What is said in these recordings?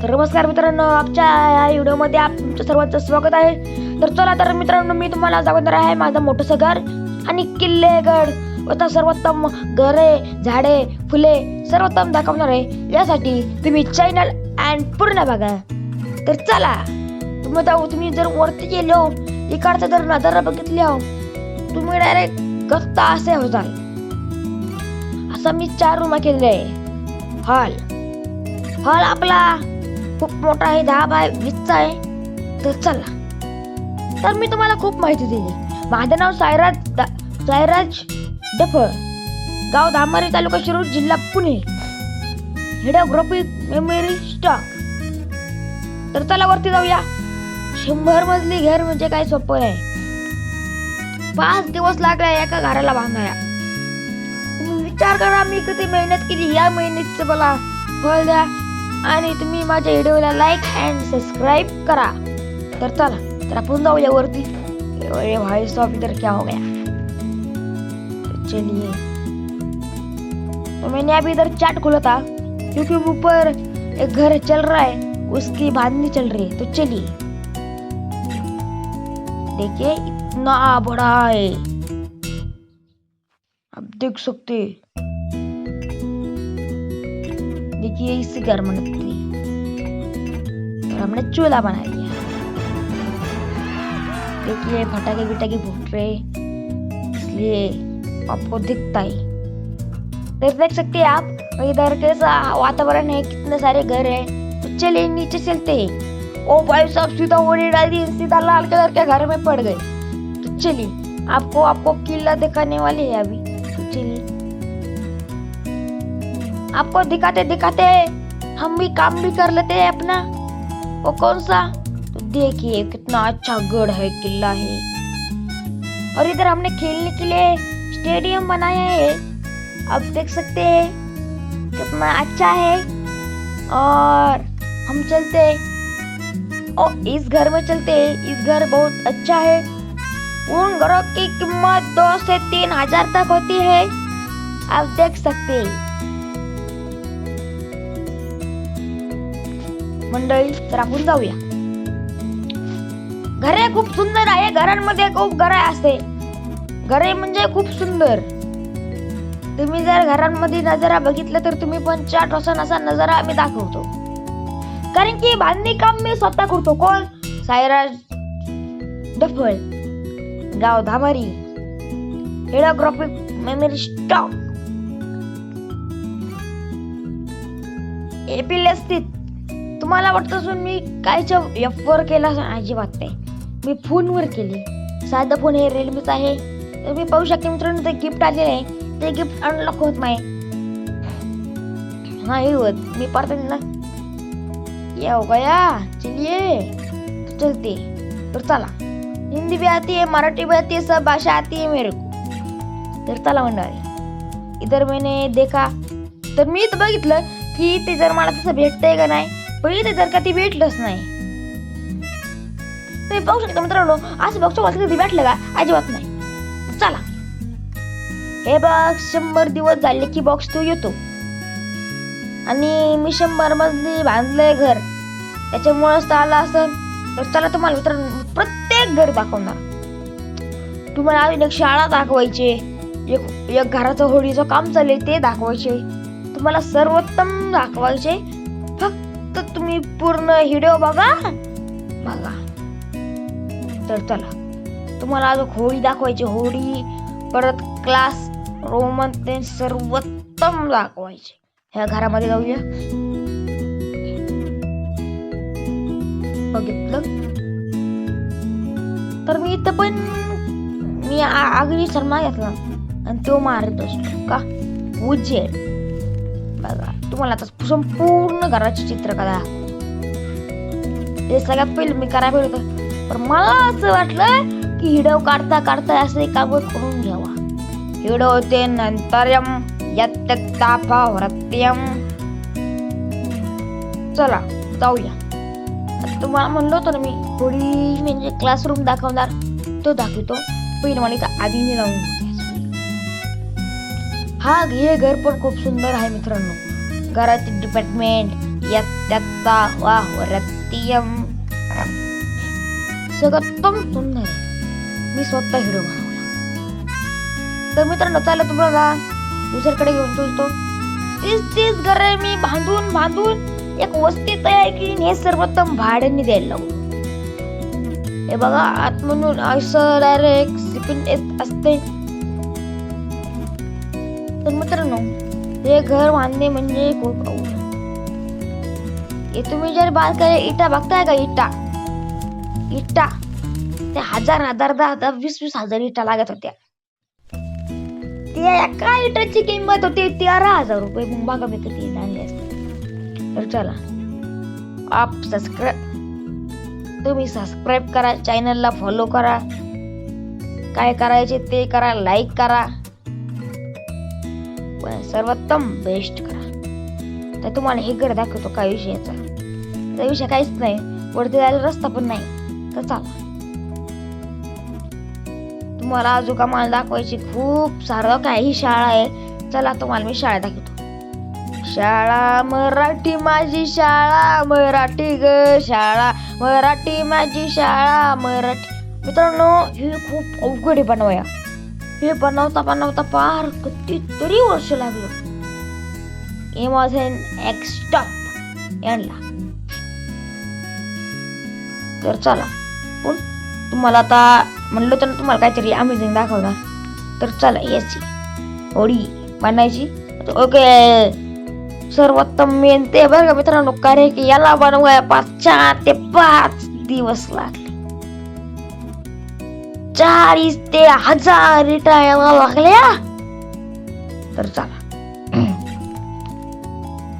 नमस्कार मित्रांनो, आमच्या या व्हिडिओमध्ये तुमचं सर्वांचं स्वागत आहे. तर चला तर मित्रांनो, मी तुम्हाला दाखवणार आहे माझं मोठंसं घर आणि किल्लेगड व सर्वोत्तम घरे, झाडे, फुले सर्वोत्तम दाखवणार आहे. यासाठी तुम्ही चॅनल अँड पूर्ण बघा. तर चला तुम्ही जर वरती गेलो इकडचा जर नजारा बघितला तुम्ही डायरेक्ट गत्ता असे होताल. असं मी 4 रूम केलेले आहे. हॉल आपला खूप मोठा आहे, 10 बाय 20 आहे. तर चला, तर मी तुम्हाला खूप माहिती दिली. माझं नाव सायराज डफळ, गाव धामारी, तालुका शिरूर, जिल्हा पुणे. हिडोग्राफिक memory stock. तर चला वरती जाऊया. 100 मजली घर म्हणजे काय सोपं आहे. 5 दिवस लागले एका घराला बांधायला. तुम्ही विचार करा मी किती मेहनत केली. या मेहनतीचं मला फळ द्या आणि तुम्ही माझ्या व्हिडिओला लाईक अँड सबस्क्राइब करा. तर चला, तर आपण जाऊया वरती. अरे भाई साहब, इधर क्या हो गया? तो चलिए, तो मैंने अभी इधर चैट खोला था क्योंकि ऊपर एक घर चल रहा है, उसकी बांधनी चल रही है. तो चलिए, देखिए इतना बड़ा है, आप देख सकते. देखिए इस घर में हमने चूल्हा बना लिया. देखिए फटाके फूट रहे, इसलिए आपको दिखता है. तो देख सकते हैं आप इधर कैसा वातावरण है, कितने सारे घर हैं. तो चलिए नीचे चलते हैं. ओ भाई साहब, सीधा ओढ़ी डाल दी, सीधा लाल कलर के घर में पड़ गए. तो चलिए आपको किला दिखाने वाले हैं अभी. तो चलिए आपको दिखाते हम भी काम भी कर लेते हैं अपना. वो कौन सा? तो देखिए कितना अच्छा गढ़ है, किला है. और इधर हमने खेलने के लिए स्टेडियम बनाया है. आप देख सकते हैं कितना अच्छा है. और हम चलते इस घर में चलते हैं. इस घर बहुत अच्छा है. उन घरों की कीमत 2 से 3 हजार तक होती है. आप देख सकते हैं मंडळी. तर आपण जाऊया. घरे खूप सुंदर आहे. घरांमध्ये खूप घरे असते. घरे म्हणजे खूप सुंदर. तुम्ही जर घरांमध्ये नजारा बघितला तर तुम्ही पण 4 वाजता असा नजारा आम्ही दाखवतो. कारण की बांधणी काम मी स्वतः करतो. कोण? सायराज डफळ, गाव धामारी, हिडोग्राफिक मेमरी स्टॉक, एपीला स्थित. तुम्हाला वाटतं असून मी कायच्या F वर केला? अजिबात नाही, मी फोनवर केली. साधा फोन आहे, रिअलमीचा आहे. तर मी पाहू शकते मित्रांनो, ते गिफ्ट आलेले आहे. ते गिफ्ट अनलॉक होत नाही होत. मी पडते ना. ये हो गया. चलिए तो चलते. तर चला, हिंदी भी आती है, मराठी भी आती है, सब भाषा आती है मेरे को. तर चला मंडळी, इधर मैंने देखा. तर मी तर बघितलं की ते जर मला तसं भेटतंय का नाही. पहिले तर का ती भेटलंच नाही. तुम्ही पाहू शकता मित्रांनो, असं बघतो मला कधी भेटलं का? अजिबात नाही. चला, हे बॉक्स 100 दिवस झाले की बॉक्स तो येतो. आणि मी 100 मजली बांधलंय घर, त्याच्यामुळेच तर आला असेल. तर चला, तुम्हाला मित्रांनो प्रत्येक घर दाखवणार. तुम्हाला अजून एक शाळा दाखवायची, एक घराचं होडीचं काम चाललंय ते दाखवायचे. तुम्हाला सर्वोत्तम दाखवायचे. फक्त तुम्ही पूर्ण व्हिडिओ बघा. तर चला, तुम्हाला अजून होडी दाखवायची. होडी, परत क्लास रूम, ते सर्वोत्तम दाखवायचे. ह्या घरामध्ये जाऊया. बघितलं तर मी इथं पण आगरी शर्मा घेतला आणि तो मारत असतो का उजेड. बघा, तुम्हाला आता संपूर्ण घराची चित्रकला हे सगळ्यात पहिले मी करायला होतं. पण मला असं वाटलं की व्हिडिओ काढता असं एक काम करून घ्यावा. व्हिडिओ ते नंतरम यत्ताफावरत्यम. चला जाऊया. आता तुम्हाला म्हणलो होतं ना मी थोडी म्हणजे क्लासरूम दाखवणार, तो दाखवतो. पहिले मला इथं आधीने लावून. हे घर पण खूप सुंदर आहे मित्रांनो. घराचे डिपार्टमेंट, यत्तत्ता वाहरत्यम. सगळं सुंदर आहे. मी स्वतः हिरो बनवला. तर मित्रांनो चला तुम्हाला दुसरीकडे घेऊन चलतो. तीच घर आहे मी बांधून एक वस्ती तयार केली. हे सर्वोत्तम भाड्याने द्यायला लागलो. हे बघा आत म्हणून असं डायरेक्ट सिपिंग येत असते. तर मित्रांनो हे घर बांधणे म्हणजे खूप अवघड. हे तुम्ही जर बांधकाय इटा बघताय का, इटा ते हजार 10-20 हजार इटा लागत होत्या. त्या एका इटाची किंमत होती 13,000 रुपये. मग बघा मी किती आणले असते. तर चला तुम्ही सबस्क्राईब करा, चॅनलला फॉलो करा, काय करायचे ते करा, लाईक करा, पण सर्वोत्तम बेस्ट करा. तर तुम्हाला हे घर दाखवतो काय विषयाचा. त्या विषय काहीच नाही, वरती जायला रस्ता पण नाही. तर चला तुम्हाला अजून का मला दाखवायची खूप सारं काही शाळा आहे. चला तुम्हाला मी शाळा दाखवतो. शाळा मराठी माझी शाळा मराठी ग शाळा मराठी माझी शाळा मराठी. मित्रांनो हे खूप अवघड बनवाया. हे बनवता पार कितीतरी वर्ष लागलं. यांना तर चला पण तुम्हाला आता म्हणलं तर तुम्हाला काहीतरी अमेझिंग दाखवणार. तर चला याची होडी बनायची. ओके सर्वोत्तम मेन ते बरं का मित्रांनो, कारण की याला बनवायला 4 ते 5 दिवस लागले. 40 ते 1000 इटा याला लागल्या. तर चला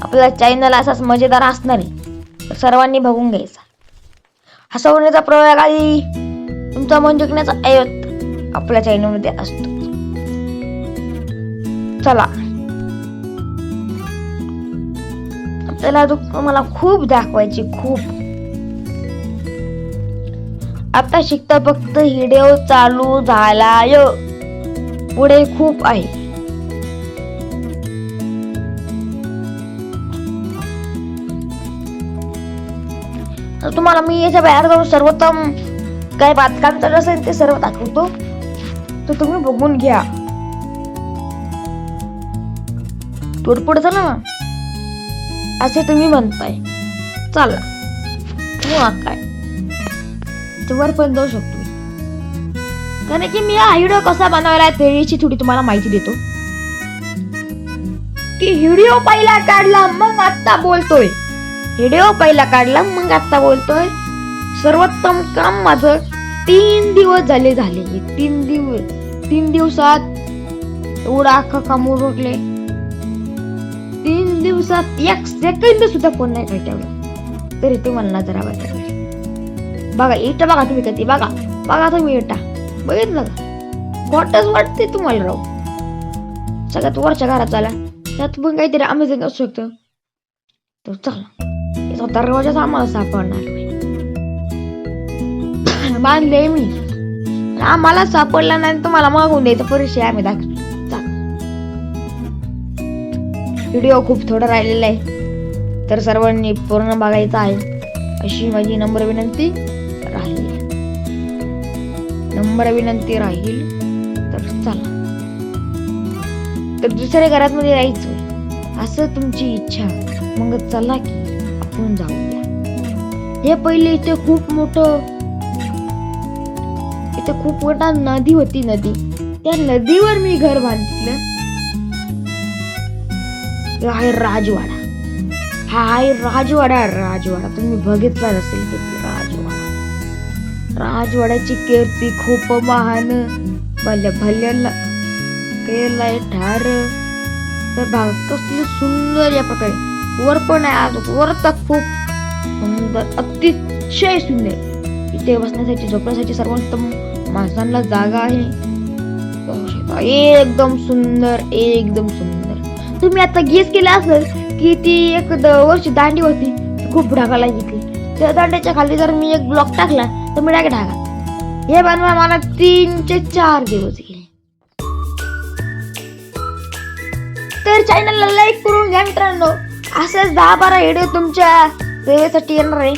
आपल्या चॅनल असाच मजेदार असणार आहे. तर सर्वांनी बघून घ्यायचा. हसवण्याचा प्रयोग आधी तुमचा मन जिंकण्याचा ऐवत आपल्या चॅनलमध्ये असतो. चला आपल्याला मला खूप दाखवायची खूप. आता शिकता फक्त व्हिडिओ चालू झालाय, पुढे खूप आहे. तुम्हाला मी याच्या बाहेर जाऊन सर्वोत्तम काय बांधकाम चालू असेल ते सर्व दाखवतो. तर तुम्ही बघून घ्या. पुढे चला ना असे तुम्ही म्हणताय. चला मग काय वर पण जाऊ शकतो. कारण की मी हा व्हिडिओ कसा बनवायला त्याची थोडी तुम्हाला माहिती देतो. की व्हिडिओ पहिला काढला मग आता बोलतोय. सर्वोत्तम काम माझं 3 दिवस झाले. 3 दिवसात एवढा अख्खा काम उरकले. 3 दिवसात 1 सेकंद सुद्धा फोन नाही काय ठेवला. तरी तुम्हाला नजर बघा इटा बघा तुम्ही कधी बघा तुम्ही इटा बघितलं का. खोटच वाटते तुम्हाला राव. सगळ्यात वरच्या घरात चला त्यात पण काहीतरी अमेझिंग असू शकतं. तर चला याचा दरवाजाच आम्हाला सापडणार नाही. बांधले मी आम्हाला सापडला नाही तुम्हाला मागून द्यायचा परिचय आम्ही दाखवतो. व्हिडिओ खूप थोडा राहिलेला आहे तर सर्वांनी पूर्ण बघायचा आहे अशी माझी नम्र विनंती राहील. तर चला तर दुसऱ्या घरात मध्ये राहायचं असं तुमची इच्छा मग चला की आपण जाऊया. हे पहिले इथे खूप मोठा नदी होती. त्या नदीवर मी घर बांधलं. आहे राजवाडा. हा आहे राजवाडा तुम्ही बघितला नसेल की राजवाड्याची कीर्ती खूप महान भल्याला केलाय ठार. तर भाग कसली सुंदर या प्रकारे वर पण आहे. वर तर खूप सुंदर अतिशय सुंदर. इथे बसण्यासाठी झोपण्यासाठी सर्वोत्तम माणसांना जागा आहे. एकदम सुंदर. तुम्ही आता गेस केला असेल की ती एक वर्षी दांडी होती खूप ढगाला घेतली. त्या दांड्याच्या खाली जर मी एक ब्लॉक टाकला तर मी डायरेक्ट ढगा. हे बनवा मला 3 ते 4 दिवस गेले. तर चॅनलला लाईक करून घ्या मित्रांनो असेच 10-12 व्हिडिओ तुमच्या सेवेसाठी येणार आहे.